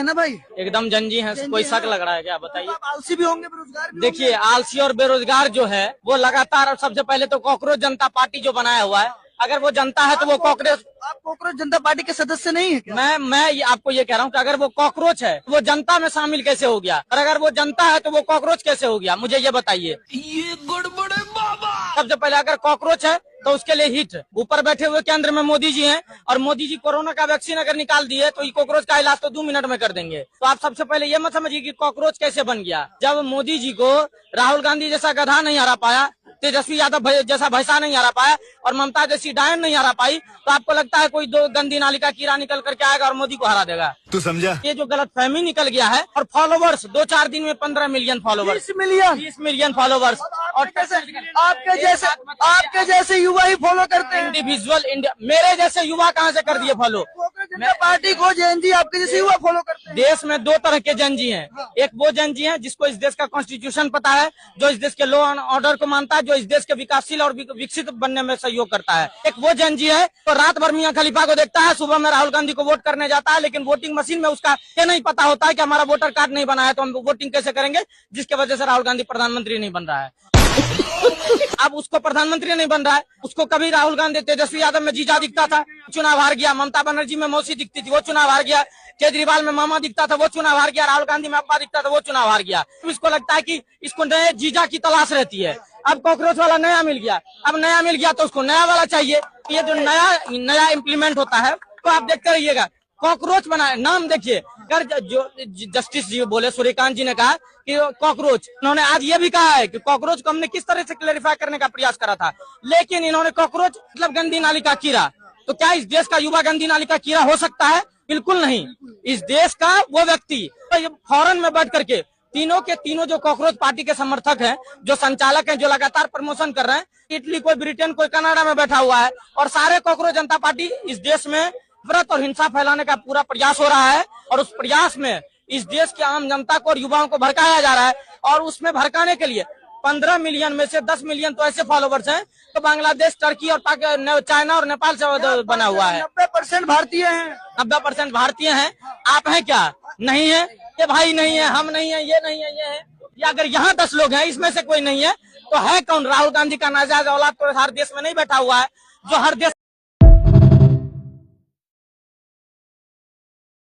है ना भाई? एकदम जंजी हैं, कोई शक लग रहा है क्या? बताइए। आप आलसी भी होंगे, बेरोजगार भी देखिए, आलसी और बेरोजगार जो है वो लगातार, सबसे पहले तो कॉकरोच जनता पार्टी जो बनाया हुआ है, अगर वो जनता है तो वो कॉकरोच। आप कॉकरोच जनता पार्टी के सदस्य नहीं है क्या? मैं आपको ये कह रहा हूँ कि अगर वो कॉकरोच है वो जनता में शामिल कैसे हो गया, और अगर वो जनता है तो वो कॉकरोच कैसे हो गया, मुझे ये बताइए। ये गड़बड़ है बाबा। सबसे पहले अगर कॉकरोच है तो उसके लिए हिट, ऊपर बैठे हुए केंद्र में मोदी जी हैं, और मोदी जी कोरोना का वैक्सीन अगर निकाल दिए तो ये कॉकरोच का इलाज तो 2 मिनट में कर देंगे। तो आप सबसे पहले ये मत समझिए कि कॉकरोच कैसे बन गया। जब मोदी जी को राहुल गांधी जैसा गधा नहीं हरा पाया, तेजस्वी यादव जैसा भैंसा नहीं हरा पाया, और ममता जैसी डायन नहीं हरा पाई, तो आपको लगता है कोई दो गंदी नाली का कीड़ा निकल करके आएगा और मोदी को हरा देगा? तू समझा? ये जो गलत फहमी निकल गया है। और फॉलोवर्स 2-4 दिन में 15 मिलियन फॉलोवर्स, 20 मिलियन फॉलोवर्स, और आपके जैसे युवा ही फॉलो करते हैं। इंडिविजुअल इंडिया, मेरे जैसे युवा कहाँ से कर दिए फॉलो? जनता पार्टी को जयंती आपके जैसे युवा फॉलो करते हैं। देश में 2 तरह के जनजी हैं। एक वो जनजी हैं जिसको इस देश का कॉन्स्टिट्यूशन पता है, जो इस देश के लॉ एंड ऑर्डर को मानता है, जो इस देश के विकासशील और विकसित बनने में सहयोग करता है। एक वो जनजी है तो रात भर मियां खलीफा को देखता है, सुबह में राहुल गांधी को वोट करने जाता है, लेकिन वोटिंग मशीन में उसका ये नहीं पता होता है कि हमारा वोटर कार्ड नहीं बना है तो हम वोटिंग कैसे करेंगे, जिसकी वजह से राहुल गांधी प्रधानमंत्री नहीं बन रहा है। अब उसको प्रधानमंत्री नहीं बन रहा है, उसको कभी राहुल गांधी तेजस्वी यादव में जीजा दिखता था, चुनाव हार गया। ममता बनर्जी में मौसी दिखती थी, वो चुनाव हार गया। केजरीवाल में मामा दिखता था, वो चुनाव हार गया। राहुल गांधी में अब्बा दिखता था, वो चुनाव हार गया। इसको लगता है कि इसको नए जीजा की तलाश रहती है। अब कॉकरोच वाला नया मिल गया, अब नया मिल गया तो उसको नया वाला चाहिए। ये जो नया इम्प्लीमेंट होता है तो आप देखते रहिएगा। कॉकरोच बनाए नाम देखिए, अगर जो जस्टिस जी बोले, सूर्यकांत जी ने कहा कि कॉकरोच, उन्होंने आज ये भी कहा है कि कॉकरोच को हमने किस तरह से क्लैरिफाई करने का प्रयास करा था, लेकिन इन्होंने कॉकरोच मतलब गंदी नाली का कीड़ा। तो क्या इस देश का युवा गंदी नाली का कीड़ा हो सकता है? बिल्कुल नहीं। इस देश का वो व्यक्ति तो फॉरेन में बैठ करके तीनों के तीनों जो कॉकरोच पार्टी के समर्थक हैं, जो संचालक हैं, जो लगातार प्रमोशन कर रहे हैं, इटली, कोई ब्रिटेन, कोई कनाडा में बैठा हुआ है, और सारे कॉकरोच जनता पार्टी इस देश में व्रत और हिंसा फैलाने का पूरा प्रयास हो रहा है। और उस प्रयास में इस देश की आम जनता को और युवाओं को भड़काया जा रहा है, और उसमें भड़काने के लिए 15 मिलियन में से 10 मिलियन तो ऐसे फॉलोवर्स हैं तो बांग्लादेश, टर्की और चाइना और नेपाल से बना हुआ है। 90% भारतीय हैं। 90% भारतीय हैं। आप हैं क्या? नहीं है। ये भाई नहीं है, हम नहीं है, ये नहीं है, ये है। या अगर यहाँ 10 लोग हैं, इसमें से कोई नहीं है तो है कौन? राहुल गांधी का नाजायज औलाद तो हर देश में नहीं बैठा हुआ है, जो हर देश